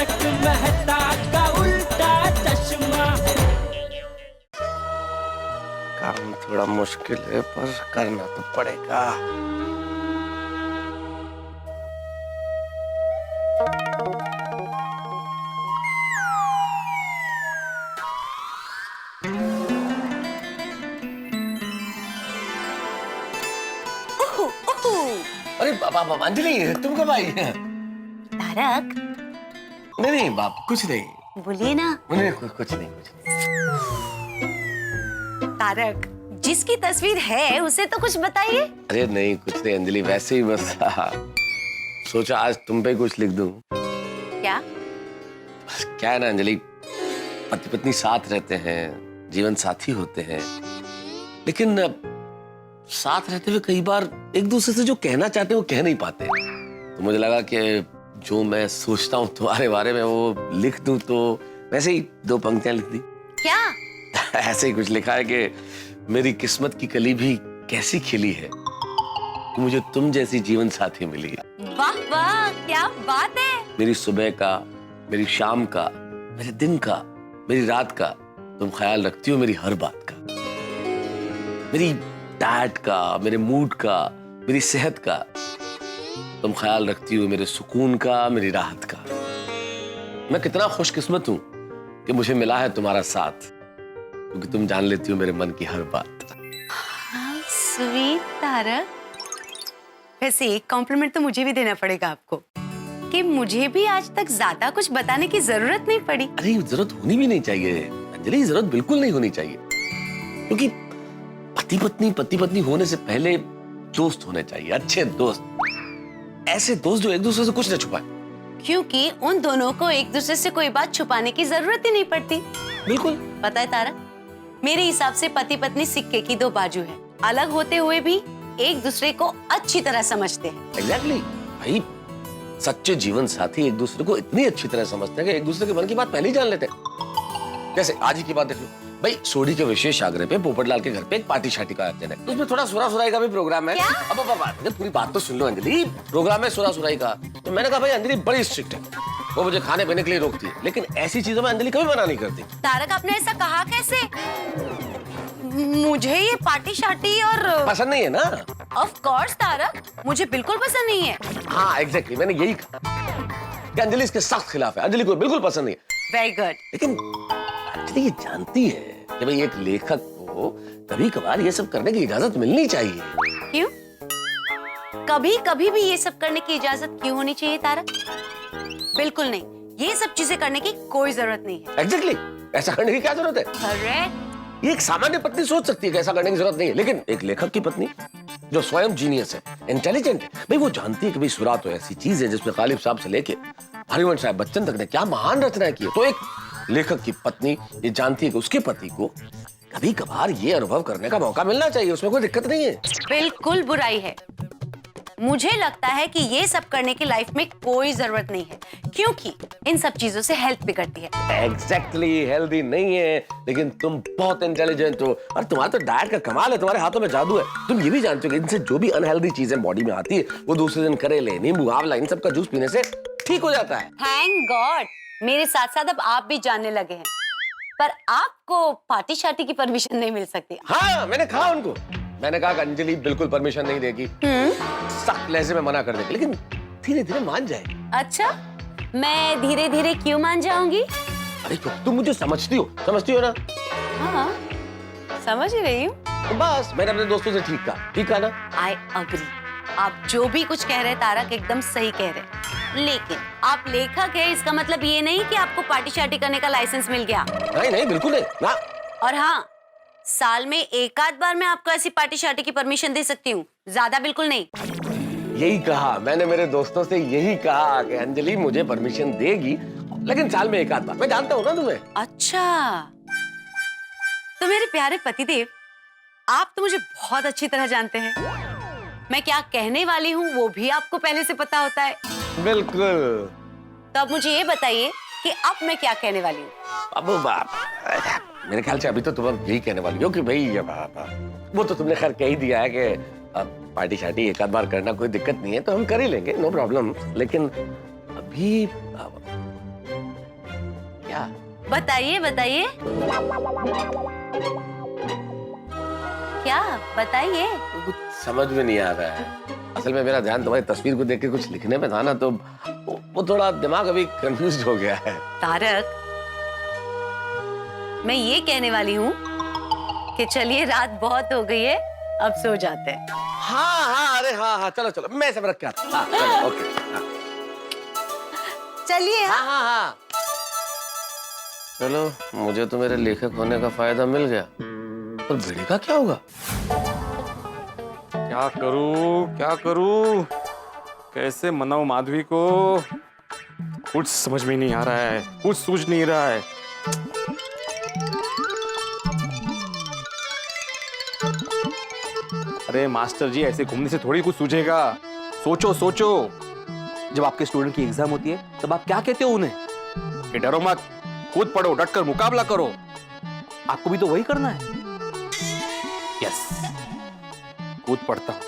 तारक मेहता का उल्टा चश्मा। काम थोड़ा मुश्किल है पर करना तो पड़ेगा। अरे बाबा अंजलि तुम कब आई? तारक, नहीं नहीं बाप कुछ नहीं। बोलिए ना। नहीं कुछ नहीं। तारक, जिसकी तस्वीर है उसे तो कुछ बताइए। अरे नहीं कुछ नहीं अंजलि, वैसे ही बस सोचा आज तुम पे कुछ लिख दूं। क्या? बस क्या है ना अंजलि, पति पत्नी साथ रहते हैं, जीवन साथी होते हैं, लेकिन साथ रहते हुए कई बार एक दूसरे से जो कहना चाहते हैं वो कह नहीं पाते। तो मुझे लगा कि जो मैं सोचता हूँ तुम्हारे बारे में वो लिख दूं, तो वैसे ही 2 पंक्तियां लिख दी। क्या? ऐसे ही कुछ लिखा है कि मेरी किस्मत की कली भी कैसी खिली है कि मुझे तुम जैसी जीवन साथी मिली है। वाह वाह, क्या बात है। मेरी सुबह का, मेरी शाम का, मेरे दिन का, मेरी रात का तुम ख्याल रखती हो, मेरी हर बात का, मेरी डाइट का, मेरे मूड का, मेरी सेहत का तुम ख्याल रखती हो, मेरे सुकून का, मेरी राहत का। मैं कितना खुशकिस्मत हूं कि मुझे मिला है तुम्हारा साथ, क्योंकि तुम जान लेती हो मेरे मन की हर बात। स्वीट तारक, वैसे एक कॉम्प्लीमेंट तो मुझे भी देना पड़ेगा आपको कि मुझे भी आज तक ज्यादा कुछ बताने की जरूरत नहीं पड़ी। अरे जरूरत होनी भी नहीं चाहिए अंजलि, जरूरत बिल्कुल नहीं होनी चाहिए, क्योंकि पति पत्नी होने से पहले दोस्त होने चाहिए, अच्छे दोस्त, ऐसे दोस्त जो एक दूसरे से कुछ न छुपाए। क्योंकि उन दोनों को एक दूसरे से कोई बात छुपाने की जरूरत ही नहीं पड़ती। बिल्कुल। पता है तारक, मेरे हिसाब से पति पत्नी सिक्के की 2 बाजू है, अलग होते हुए भी एक दूसरे को अच्छी तरह समझते हैं। एग्जैक्टली भाई, सच्चे जीवन साथी एक दूसरे को इतनी अच्छी तरह समझते हैं कि एक दूसरे के मन की बात पहले ही जान लेते हैं। जैसे आज ही की बात देख लो भाई, सोडी के विशेष आग्रह पे पोपटलाल के घर पे एक पार्टी शार्टी का आयोजन है, उसमें थोड़ा सुरा सुराई का भी प्रोग्राम है। अब पूरी बात तो सुन लो अंजलि, प्रोग्राम है सुरा सुराई का, तो मैंने कहा भाई अंजलि बड़ी स्ट्रिक्ट है, वो मुझे खाने पीने के लिए रोकती है, लेकिन ऐसी चीजों में अंजलि कभी मना नहीं करती। तारक, आपने ऐसा कहा कैसे? मुझे ये पार्टी शार्टी और पसंद नहीं है ना? ऑफ कोर्स तारक, मुझे बिल्कुल पसंद नहीं है। हाँ एग्जैक्टली, मैंने यही कहा कि अंजलि इसके सख्त खिलाफ है, अंजलि को बिल्कुल पसंद नहीं है। Very good. लेकिन अंजलि ये जानती है कि भाई एक लेखक को कभी कभार ये सब करने की इजाजत मिलनी चाहिए। क्यों? कभी कभी भी ये सब करने की इजाजत क्यों होनी चाहिए तारक? बिल्कुल नहीं, ये सब चीजें करने की कोई जरूरत नहीं है। एग्जैक्टली, ऐसा करने की क्या जरूरत है? करेक्ट। ये एक सामान्य पत्नी सोच सकती है कि ऐसा करने की जरूरत नहीं है, लेकिन एक लेखक की पत्नी जो स्वयं जीनियस है, इंटेलिजेंट है, भाई वो जानती है कि भाई सुरा तो ऐसी चीज है जिसमें गालिब साहब से लेके हरिवंश साहब बच्चन तक ने क्या महान रचनाएं की है। तो एक लेखक की पत्नी ये जानती है कि उसके पति को कभी कभार ये अनुभव करने का मौका मिलना चाहिए, उसमें कोई दिक्कत नहीं है। बिल्कुल बुराई है। मुझे लगता है कि ये सब करने की लाइफ में कोई जरूरत नहीं है, क्योंकि इन सब चीजों से हेल्थ बिगड़ती है। एग्जैक्टली, हेल्दी नहीं है, लेकिन तुम बहुत इंटेलिजेंट हो और तुम्हारा तो डाइट का कमाल है, तुम्हारे हाथों में जादू है। तुम ये भी जानते हो कि इनसे जो भी अनहेल्दी चीजें बॉडी में आती है वो दूसरे दिन करेले, नींबू, आंवला इन सब का जूस पीने से ठीक हो जाता है। थैंक गॉड, मेरे साथ साथ अब आप भी जानने लगे हैं। पर आपको पार्टी शार्टी की परमिशन नहीं मिल सकती। हाँ, मैंने कहा उनको, मैंने कहा कि अंजलि बिल्कुल परमिशन नहीं देगी, सख्त लहजे में मना कर देगी, लेकिन धीरे धीरे मान जाएगी। अच्छा, मैं धीरे धीरे क्यों मान जाऊंगी? अरे तुम मुझे समझती हो ना? हाँ, समझ ही रही हूँ। तो बस मैंने अपने दोस्तों से ठीक कहा ना? आई अग्री, आप जो भी कुछ कह रहे तारक एकदम सही कह रहे, लेकिन आप लेखक है, इसका मतलब ये नहीं कि आपको पार्टी शार्टी करने का लाइसेंस मिल गया। नहीं बिल्कुल नहीं ना। और हाँ, साल में एक आध बार मैं आपको ऐसी पार्टी शार्टी की परमिशन दे सकती हूँ, ज्यादा बिल्कुल नहीं। यही कहा मैंने मेरे दोस्तों से, यही कहा कि अंजलि मुझे परमिशन देगी, लेकिन साल में एक आध बार। मैं जानता हूँ ना तुम्हें। अच्छा, तो मेरे प्यारे पतिदेव, आप तो मुझे बहुत अच्छी तरह जानते हैं। मैं क्या कहने वाली हूँ वो भी आपको पहले से पता होता है। बिल्कुल। तो अब मुझे ये बताइए कि अब मैं क्या कहने वाली हूँ। अब मेरे ख्याल से अभी तो तुम यही कहने वाली हो कि भाई वो तो तुमने खैर कह ही दिया है कि पार्टी शार्टी एक आध बार करना कोई दिक्कत नहीं है, तो हम कर ही लेंगे, नो प्रॉब्लम। लेकिन अभी क्या? बताइए बताइए। क्या बताइए? कुछ समझ में नहीं आ रहा है। असल में मेरा ध्यान तुम्हारी तस्वीर को देख के कुछ लिखने में था ना, तो वो थोड़ा दिमाग अभी कंफ्यूज हो गया है। तारक, मैं ये कहने वाली हूँ कि चलिए रात बहुत हो गई है, अब सो जाते हैं। हाँ हाँ, अरे हाँ हाँ, चलो चलो, मैं सब रख के आता हूँ। हाँ, चलो, ओके। हाँ चलिए। हाँ हाँ हाँ। चलो, मुझे तो मेरे लेखक होने का फायदा मिल गया, पर भिड़े का क्या होगा? क्या करूं, कैसे मनाऊं माधवी को? कुछ समझ में नहीं आ रहा है, कुछ सूझ नहीं रहा है। अरे मास्टर जी, ऐसे घूमने से थोड़ी कुछ सूझेगा। सोचो सोचो, जब आपके स्टूडेंट की एग्जाम होती है तब आप क्या कहते हो उन्हें कि डरो मत, कूद पड़ो, डटकर मुकाबला करो। आपको भी तो वही करना है। यस, कूद पड़ता हूं,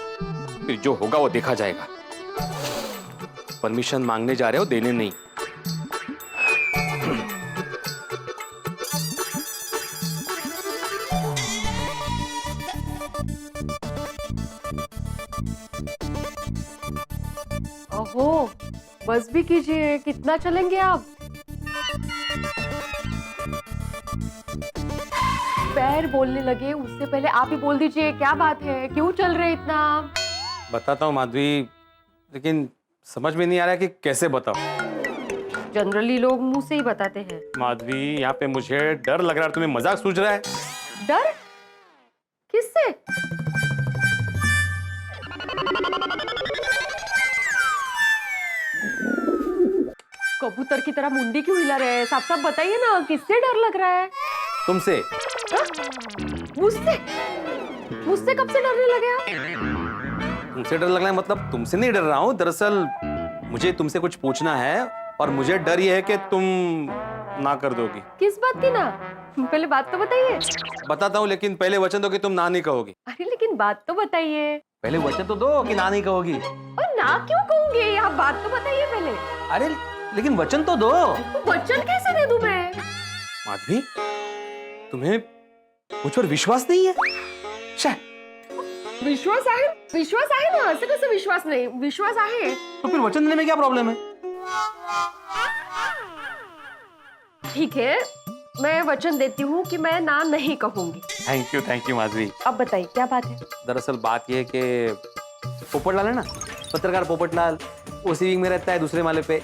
फिर जो होगा वो देखा जाएगा। परमिशन मांगने जा रहे हो, देने नहीं। ओहो, बस भी कीजिए, कितना चलेंगे आप? पैर बोलने लगे उससे पहले आप ही बोल दीजिए, क्या बात है, क्यों चल रहे इतना? बताता हूँ माधवी, लेकिन समझ में नहीं आ रहा है कि कैसे बताऊं। जनरली लोग मुंह से ही बताते हैं। माधवी, यहाँ पे मुझे डर लग रहा है। तुम्हें मजाक सूझ रहा है? डर? किससे? कबूतर की तरह मुंडी क्यों हिला रहे हैं? साफ साफ बताइए ना, किससे डर लग रहा है? तुमसे। मुझसे? मुझसे कब से डरने लगे आप? तुमसे डर लग रहा है मतलब तुमसे नहीं डर रहा हूँ। दरअसल मुझे तुमसे कुछ पूछना है और मुझे डर ये है कि तुम ना कर दोगी। किस बात की ना? पहले बात तो बताइए। बताता हूँ, लेकिन पहले वचन दो कि तुम ना नहीं कहोगी। अरे लेकिन बात तो बताइए। पहले वचन तो दो कि ना नहीं कहोगी। और ना क्यों कहूंगी? आप बात तो बताइए पहले। अरे लेकिन वचन तो दो। तो वचन कैसे दे दूं मैं? माधवी, तुम्हें मुझ पर विश्वास नहीं है? विश्वास आहे ना, असं कसं विश्वास नाही? विश्वास आहे। तो फिर वचन देने में क्या प्रॉब्लम है? ठीक है, मैं वचन देती हूँ कि मैं ना नहीं कहूंगी। Thank you Madhavi. अब बताइए क्या बात है? दरअसल बात यह है कि पोपटलाल है ना, पत्रकार पोपटलाल, उसी विंग में रहता है, दूसरे माले पे।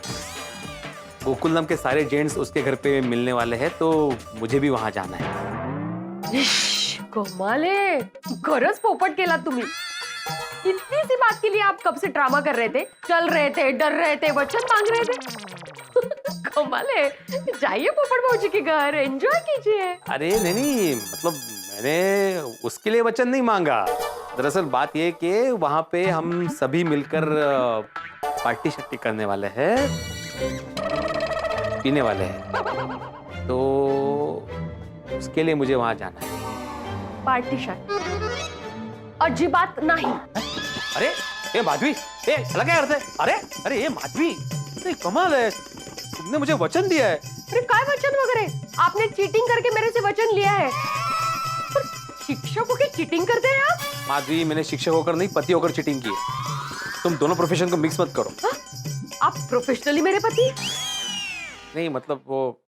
गोकुलम के सारे जेंट्स उसके घर पे मिलने वाले हैं, तो मुझे भी वहां जाना है। कमाले, खरंच पोपट केला तुम्ही। इतनी सी बात के लिए आप कब से ड्रामा कर रहे थे, चल रहे थे, डर रहे थे, वचन मांग रहे थे। कमाले, जाइए पोपट भाऊजी के घर, एंजॉय कीजिए। अरे नहीं, मतलब मैंने उसके लिए वचन नहीं मांगा। दरअसल बात ये कि वहां पे हम सभी मिलकर पार्टी शर्टी करने वाले हैं, पीने वाले हैं, तो उसके लिए मुझे वहां जाना है। Party shirt? अजिबात नहीं। अरे ये माधवी, ये अलग क्या करते? अरे ये माधवी, ये कमाल है, तुमने मुझे वचन दिया है। अरे काय वचन वगैरे? आपने चीटिंग करके मेरे से वचन लिया है। पर शिक्षक होकर चीटिंग करते हैं आप? माधवी, मैंने शिक्षक होकर नहीं, पति होकर चीटिंग की है। तुम दोनों प्रोफेशन को मिक्स मत करो। हा? आप प्रोफेशनली मेरे पति? नहीं मतलब वो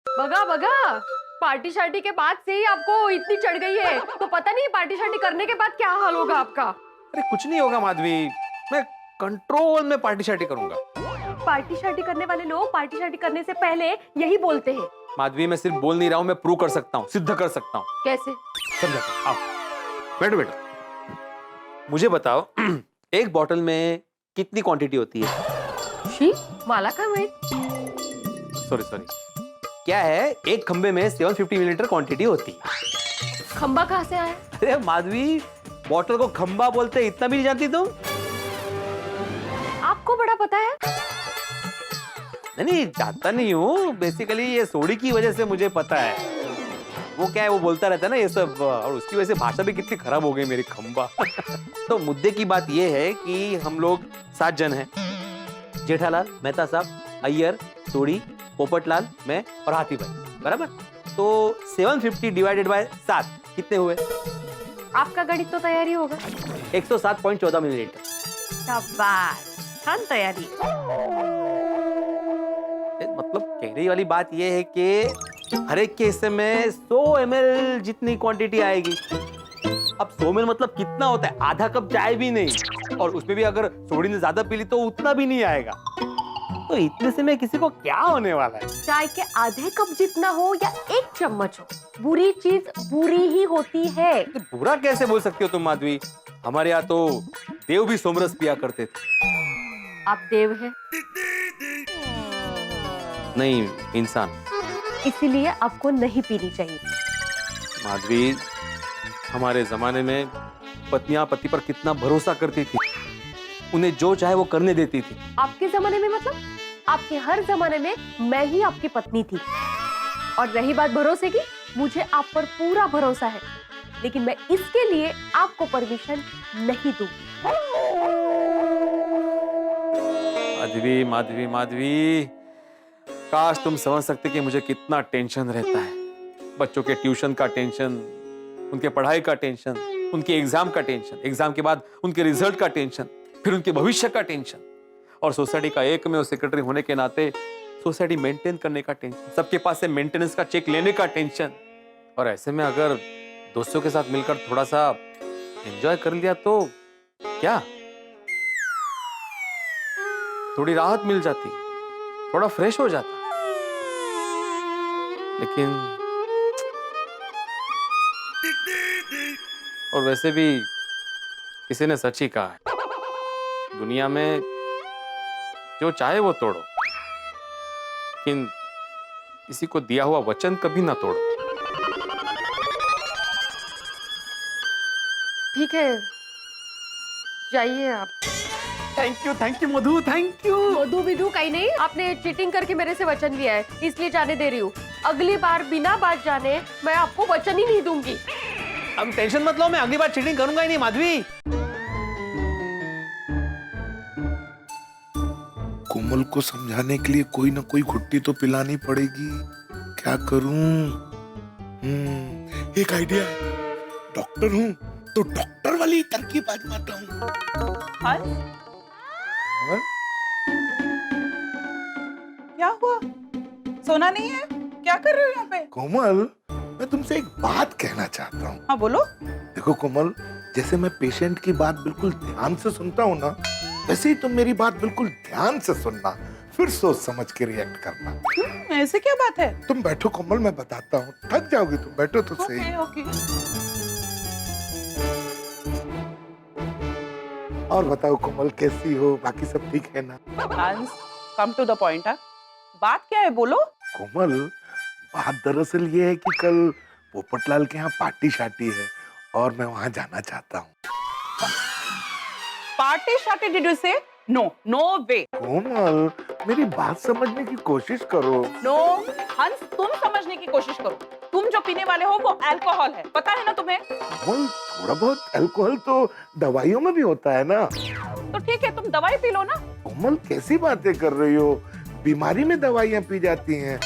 बगा पार्टी शार्टी के बाद से ही आपको इतनी चढ़ गई है, तो पता नहीं पार्टी शार्टी करने के बाद क्या हाल होगा आपका। अरे कुछ नहीं होगा माधवी, मैं कंट्रोल में पार्टी शार्टी करूंगा। पार्टी शार्टी करने वाले लोग पार्टी शार्टी करने से पहले यही बोलते हैं। माधवी, मैं सिर्फ बोल नहीं रहा हूं, मैं प्रूव कर सकता हूं, सिद्ध कर सकता हूं। कैसे? समझा? आओ बैठो। मुझे बताओ, एक बॉटल में कितनी क्वांटिटी होती है? शी, मला काय माहित? सॉरी, क्या है, एक खंबे में 750 मिलीलीटर क्वांटिटी होती है। खंबा कहाँ से आया? अरे माधवी, बॉटल को खंबा बोलते हैं, इतना भी नहीं जानती तुम? आपको बड़ा पता है? नहीं, जानता नहीं हूँ, बेसिकली ये सोडी की वजह से मुझे पता है। वो क्या है, वो बोलता रहता है ना ये सब, और उसकी वजह से भाषा भी कितनी खराब हो गई मेरी, खंबा। तो मुद्दे की बात ये है कि हम लोग 7 जन हैं। जेठालाल, मेहता साहब, अय्यर, सोडी पोपटलाल, मैं और हाथी भाई, बराबर? तो 750 डिवाइडेड बाय 7 कितने हुए? आपका गणित तो तैयारी होगा। 107.14 मिलीलीटर। शाबाश, छान तैयारी। मतलब कहने वाली बात यह है कि हर एक के हिस्से में 100 ml जितनी क्वांटिटी आएगी। अब 100 ml मतलब कितना होता है? आधा कप चाय भी नहीं, और उसमें भी अगर सोडी ने ज्यादा पी ली तो उतना भी नहीं आएगा। तो इतने से में किसी को क्या होने वाला है? चाय के आधे कप जितना हो या 1 चम्मच हो, बुरी चीज बुरी ही होती है। तो बुरा कैसे बोल सकती हो तुम माधवी? हमारे यहाँ तो देव भी सोमरस पिया करते थे। आप देव हैं, नहीं, इंसान। इसीलिए आपको नहीं पीनी चाहिए। माधवी, हमारे जमाने में पत्नियां पति पर कितना भरोसा करती थी, उन्हें जो चाहे वो करने देती थी। आपके जमाने में मतलब? आपके हर जमाने में मैं ही आपकी पत्नी थी। और रही बात भरोसे की, मुझे आप पर पूरा भरोसा है, लेकिन मैं इसके लिए आपको परमिशन नहीं दूंगी। माधवी, माधवी, माधवी, काश तुम समझ सकते कि मुझे कितना टेंशन रहता है। बच्चों के ट्यूशन का टेंशन, उनके पढ़ाई का टेंशन, उनके एग्जाम का टेंशन, एग्जाम के बाद उनके रिजल्ट का टेंशन, फिर उनके भविष्य का टेंशन, और सोसाइटी का एकमेव सेक्रेटरी होने के नाते सोसाइटी मेंटेन करने का टेंशन, सबके पास से मेंटेनेंस का चेक लेने का टेंशन। और ऐसे में अगर दोस्तों के साथ मिलकर थोड़ा सा एंजॉय कर लिया तो क्या, थोड़ी राहत मिल जाती, थोड़ा फ्रेश हो जाता। लेकिन और वैसे भी किसी ने सच ही कहा है, दुनिया में जो चाहे वो तोड़ो, लेकिन किसी को दिया हुआ वचन कभी ना तोड़ो। ठीक है, जाइए आप। Thank you Madhu, thank you. Madhu Vidhu कहीं नहीं, आपने चीटिंग करके मेरे से वचन लिया है, इसलिए जाने दे रही हूँ। अगली बार बिना बात जाने मैं आपको वचन ही नहीं दूंगी। अब टेंशन मत लो, मैं अगली बार चीटिंग करूंगा ही नहीं माधवी। कोमल को समझाने के लिए कोई ना कोई घुट्टी तो पिलानी पड़ेगी। क्या करूं? एक आइडिया है। डॉक्टर हूं तो डॉक्टर वाली तरकीब आजमाता हूं। क्या हुआ? सोना नहीं है? क्या कर रहे हो यहाँ पे? कोमल, मैं तुमसे एक बात कहना चाहता हूँ। हाँ बोलो। देखो कोमल, जैसे मैं पेशेंट की बात बिल्कुल ध्यान से सुनता हूँ ना, वैसे ही तुम मेरी बात बिल्कुल ध्यान से सुनना, फिर सोच समझ के रिएक्ट करना। ऐसे क्या बात है? तुम बैठो कोमल, मैं बताता हूँ। थक जाओगी तुम, बैठो तो सही। ओके। और बताओ कोमल, कैसी हो? बाकी सब ठीक है ना? हंस, कम टू द पॉइंट। बात क्या है, बोलो। कोमल, बात दरअसल ये है कि कल पोपटलाल के यहाँ पार्टी शार्टी है और मैं वहाँ जाना चाहता हूँ। पार्टी शार्टी डिड यू से? नो, नो वे। कोमल, मेरी बात समझने की कोशिश करो। नो हंस, तुम समझने की कोशिश करो। तुम जो पीने वाले हो वो अल्कोहल है, पता है ना तुम्हें? कोमल, थोड़ा बहुत अल्कोहल तो दवाइयों में भी होता है ना। तो ठीक है, तुम दवाई पी लो ना। कोमल, कैसी बातें कर रही हो? बीमारी में दवाइयाँ पी जाती हैं,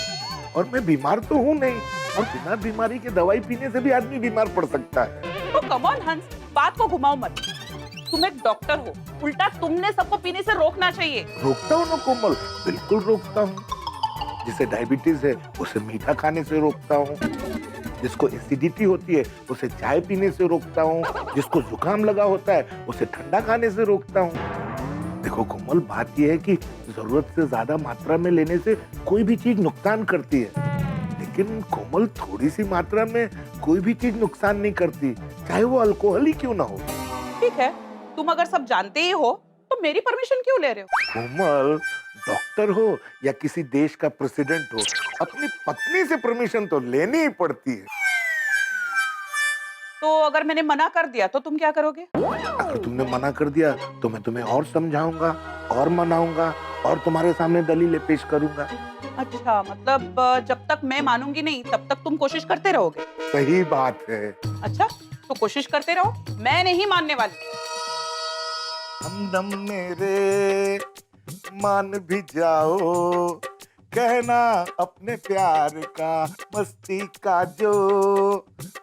और मैं बीमार तो हूँ नहीं, और बिना बीमारी के दवाई पीने से भी आदमी बीमार पड़ सकता है। तो कम ऑन हंस, बात को घुमाओ मत। तुम एक डॉक्टर हो, उल्टा तुमने सबको पीने से रोकना चाहिए। रोकता हूँ ना कोमल, बिल्कुल रोकता हूँ। जिसे डायबिटीज है उसे मीठा खाने से रोकता हूँ, जिसको एसिडिटी होती है उसे चाय पीने से रोकता हूँ, जिसको जुकाम लगा होता है उसे ठंडा खाने से रोकता हूँ। देखो कोमल, बात यह है कि जरूरत से ज्यादा मात्रा में लेने से कोई भी चीज नुकसान करती है, लेकिन कोमल, थोड़ी सी मात्रा में कोई भी चीज नुकसान नहीं करती, चाहे वो अल्कोहल ही क्यों ना हो। ठीक है, तुम अगर सब जानते ही हो तो मेरी परमिशन क्यों ले रहे हो? कोमल, डॉक्टर हो या किसी देश का प्रेसिडेंट हो, अपनी पत्नी से परमिशन तो लेनी ही पड़ती है। तो अगर मैंने मना कर दिया तो तुम क्या करोगे? अगर तुमने मना कर दिया तो मैं तुम्हें और समझाऊंगा और मनाऊंगा और तुम्हारे सामने दलीलें पेश करूंगा। अच्छा, मतलब जब तक मैं मानूंगी नहीं तब तक तुम कोशिश करते रहोगे? सही बात है। अच्छा, तो कोशिश करते रहो, मैं नहीं मानने वाली। हमदम मेरे मान भी जाओ, कहना अपने प्यार का, मस्ती का जो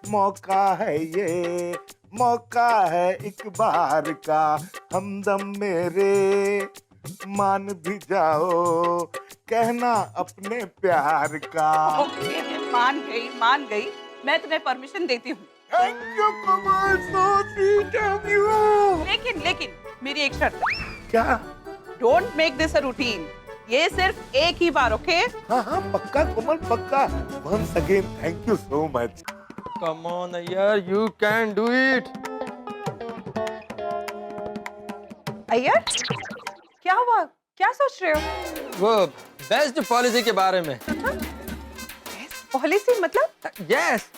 मौका है ये, मौका है एक बार का, हमदम मेरे मान भी जाओ, कहना अपने प्यार का। ओके, मान गई। मैं तुम्हें परमिशन देती हूँ, thank you Kamal, so sweet of you. लेकिन मेरी एक शर्त है। क्या? Don't make this a routine. ये सिर्फ एक ही बार, ओके? हाँ पक्का कमल, पक्का। Once again thank you so much. Come on, यार, you can do it. Iyer, क्या हुआ? क्या सोच रहे हो? वो बेस्ट पॉलिसी के बारे में। पॉलिसी मतलब? यस,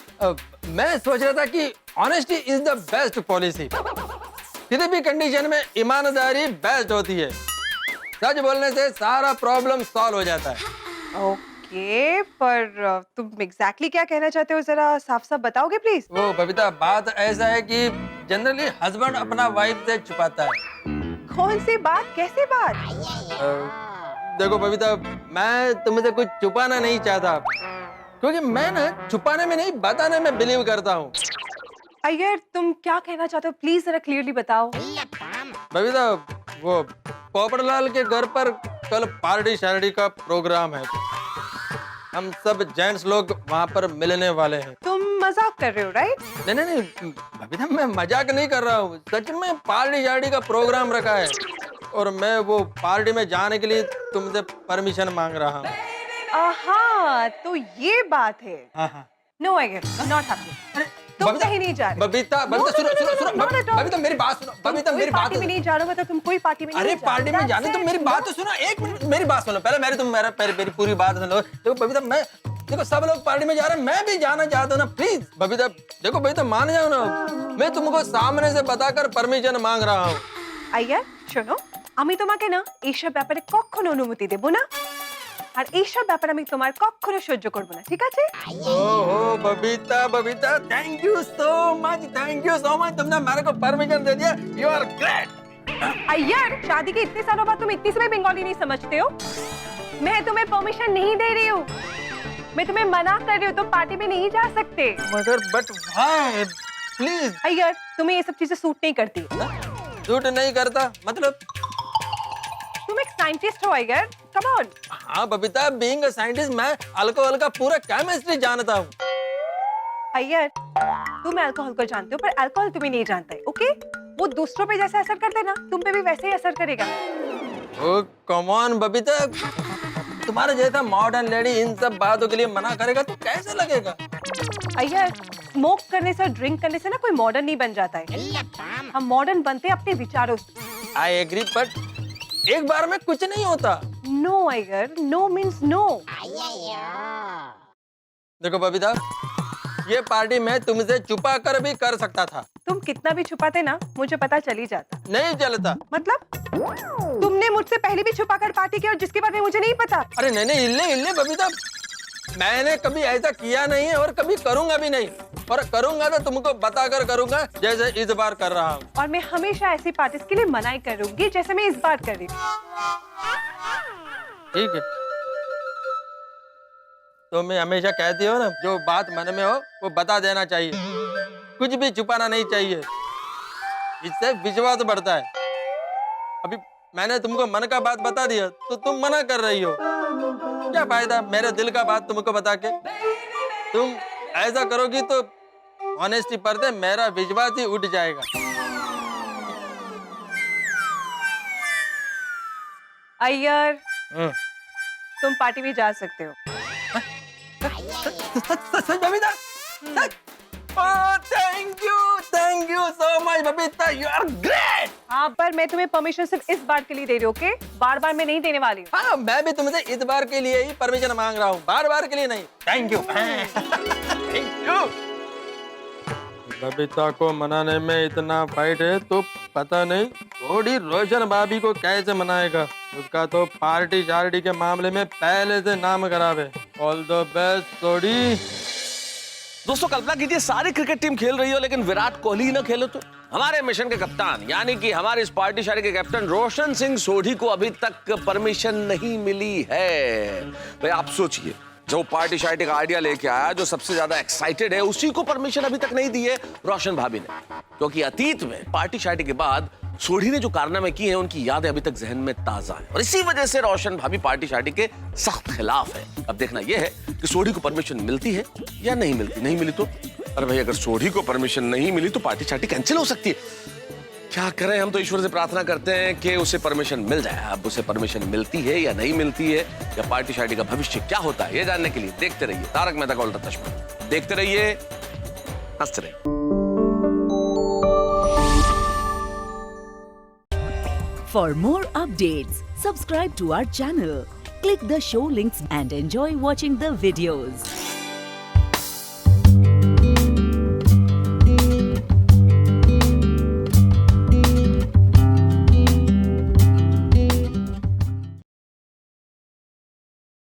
मैं सोच रहा था कि honesty is the best policy. किसी भी कंडीशन में ईमानदारी बेस्ट होती है। सच बोलने से सारा प्रॉब्लम सॉल्व हो जाता है। ओके, पर तुम एग्जैक्टली क्या कहना चाहते हो, जरा साफ साफ बताओगे प्लीज? वो बबीता, बात ऐसा है कि जनरली हस्बैंड अपना वाइफ से छुपाता है। कौन सी बात, कैसी बात? देखो बबीता, मैं तुमसे कुछ छुपाना नहीं चाहता, क्योंकि मैं ना छुपाने में नहीं, बताने में बिलीव करता हूँ। अय्यर, तुम क्या कहना चाहते हो, प्लीज जरा क्लियरली बताओ। बबीता, वो पोपटलाल के घर पर कल पार्टी शार्टी का प्रोग्राम है। हम सब जेंट्स लोग वहाँ पर मिलने वाले हैं। तुम मजाक कर रहे हो, राइट? नहीं बबीता, मैं मजाक नहीं कर रहा हूँ, सच में पार्टी शार्टी का प्रोग्राम रखा है और मैं वो पार्टी में जाने के लिए तुमसे परमिशन मांग रहा हूँ। हाँ, तो ये बात है। हाँ। No Iyer, not happening. तुम कहीं नहीं जा रहे। बबीता, सुनो, बबीता मेरी बात सुनो। बबीता मेरी बात पार्टी में नहीं जा रहे हो, मतलब तुम कोई पार्टी में नहीं जा रहे। अरे पार्टी में जाने तो मेरी बात तो सुनो, एक मिनट मेरी बात सुनो पहले। मेरी पूरी बात सुनो। देखो बबीता, देखो सब लोग पार्टी में जा रहे हैं, मैं भी जाना चाहता हूँ ना, प्लीज बबीता। देखो बबीता, मान जाओ ना, मैं तुमको सामने से बताकर परमिशन मांग रहा हूँ। अय्यर শোনো, আমি তোমাকে না এইসব ব্যাপারে কখনো অনুমতি দেব না, আর এইসব ব্যাপারে আমি তোমার কখনো সহ্য করব না, ঠিক আছে? ओहो Babita, thank you so much, तुमने मेरे को परमिशन दे दिया। You are great. अय्यर, शादी के इतने सालों बाद तुम इतनी सी भी बंगाली नहीं समझते हो? मैं तुम्हें परमिशन नहीं दे रही हूँ, मैं तुम्हें मना कर रही हूँ, तुम पार्टी में नहीं जा सकते। मगर बट व्हाई? प्लीज। अय्यर, तुम्हें ये सब चीजें सूट नहीं करती। झूठ नहीं करता मतलब? तुम एक साइंटिस्ट हो अय्यर, कम ऑन। हाँ बबीता, बीइंग अ साइंटिस्ट मैं अल्कोहल का पूरा केमिस्ट्री जानता हूँ। अय्यर, तुम अल्कोहल को जानते हो पर अल्कोहल तुम्हें नहीं जानता है, ओके? वो दूसरों पे जैसा असर करता है ना, तुम पे भी वैसे ही असर करेगा। ओ कम ऑन बबीता, तुम्हारे जैसा मॉडर्न लेडी इन सब बातों के लिए मना करेगा तो कैसे लगेगा? अय्यर, स्मोक करने से, ड्रिंक करने से ना कोई मॉडर्न नहीं बन जाता है। हम मॉडर्न बनते हैं अपने विचारों से। आई एग्री, बट एक बार में कुछ नहीं होता। No Iyer, no means no. देखो बबीता, ये पार्टी मैं तुमसे छुपा कर भी कर सकता था। तुम कितना भी छुपाते ना, मुझे पता चल ही जाता। नहीं चलता। मतलब तुमने मुझसे पहले भी छुपा कर पार्टी की और जिसके बारे में मुझे नहीं पता। अरे नहीं, इल्ले बबीता, मैंने कभी ऐसा किया नहीं है और कभी करूंगा भी नहीं, और करूंगा तो तुमको बताकर करूंगा, जैसे इस बार कर रहा हूँ। और मैं हमेशा ऐसी पार्टीज के लिए मनाही करूंगी जैसे मैं इस बार कर रही हूँ। ठीक है, तो मैं हमेशा कहती हो ना, जो बात मन में हो वो बता देना चाहिए, कुछ भी छुपाना नहीं चाहिए, इससे विश्वास बढ़ता है। अभी मैंने तुमको मन का बात बता दिया तो तुम मना कर रही हो, क्या फायदा मेरे दिल का बात तुमको बता के? तुम ऐसा करोगी तो ऑनेस्टी पर से मेरा विश्वास ही उठ जाएगा। अय्यर, तुम पार्टी में जा सकते हो। सच Babita? Thank you so much Babita, you are great. हाँ, पर मैं तुम्हें परमिशन सिर्फ इस बार के लिए दे रही हूँ, ओके? बार बार मैं नहीं देने वाली हूँ। हाँ, मैं भी तुमसे इस बार के लिए ही परमिशन मांग रहा हूँ, बार बार के लिए नहीं। Thank you. Thank you. Babita को मनाने में इतना फाइट है तो पता नहीं थोड़ी रोशन भाभी को कैसे मनाएगा। उसका तो पार्टी शार्टी के मामले में पहले से नाम खराब है। ऑल द बेस्ट थोड़ी। दोस्तों कल्पना कीजिए, सारी क्रिकेट टीम खेल रही हो लेकिन विराट कोहली ही ना खेले तो हमारे मिशन के कप्तान यानी कि हमारे इस पार्टी शायरी के कैप्टन रोशन सिंह सोढ़ी को अभी तक परमिशन नहीं मिली है। भाई आप सोचिए, जो पार्टी शायरी का आइडिया लेके आया, जो सबसे ज्यादा एक्साइटेड है, उसी को परमिशन अभी तक नहीं दी है रोशन भाभी ने। क्योंकि अतीत में पार्टी शायरी के बाद सोढ़ी ने जो कारनामे किए हैं उनकी यादें अभी तक जहन में ताजा है, और इसी वजह से रोशन भाभी पार्टी शायरी के सख्त खिलाफ है। अब देखना यह है कि सोढ़ी को परमिशन मिलती है या नहीं मिलती। नहीं मिली तो अरे भाई, अगर सोढ़ी को परमिशन नहीं मिली तो पार्टी शायरी कैंसिल हो सकती है। क्या करें, हम तो ईश्वर से प्रार्थना करते हैं कि उसे परमिशन मिल जाए। अब उसे परमिशन मिलती है या नहीं मिलती है, या पार्टी शायरी का भविष्य क्या होता है, ये जानने के लिए देखते रहिए तारक मेहता का उल्टा चश्मा। देखते रहिए, हंसते रहिए। For more updates, subscribe to our channel, click the show links and enjoy watching the videos.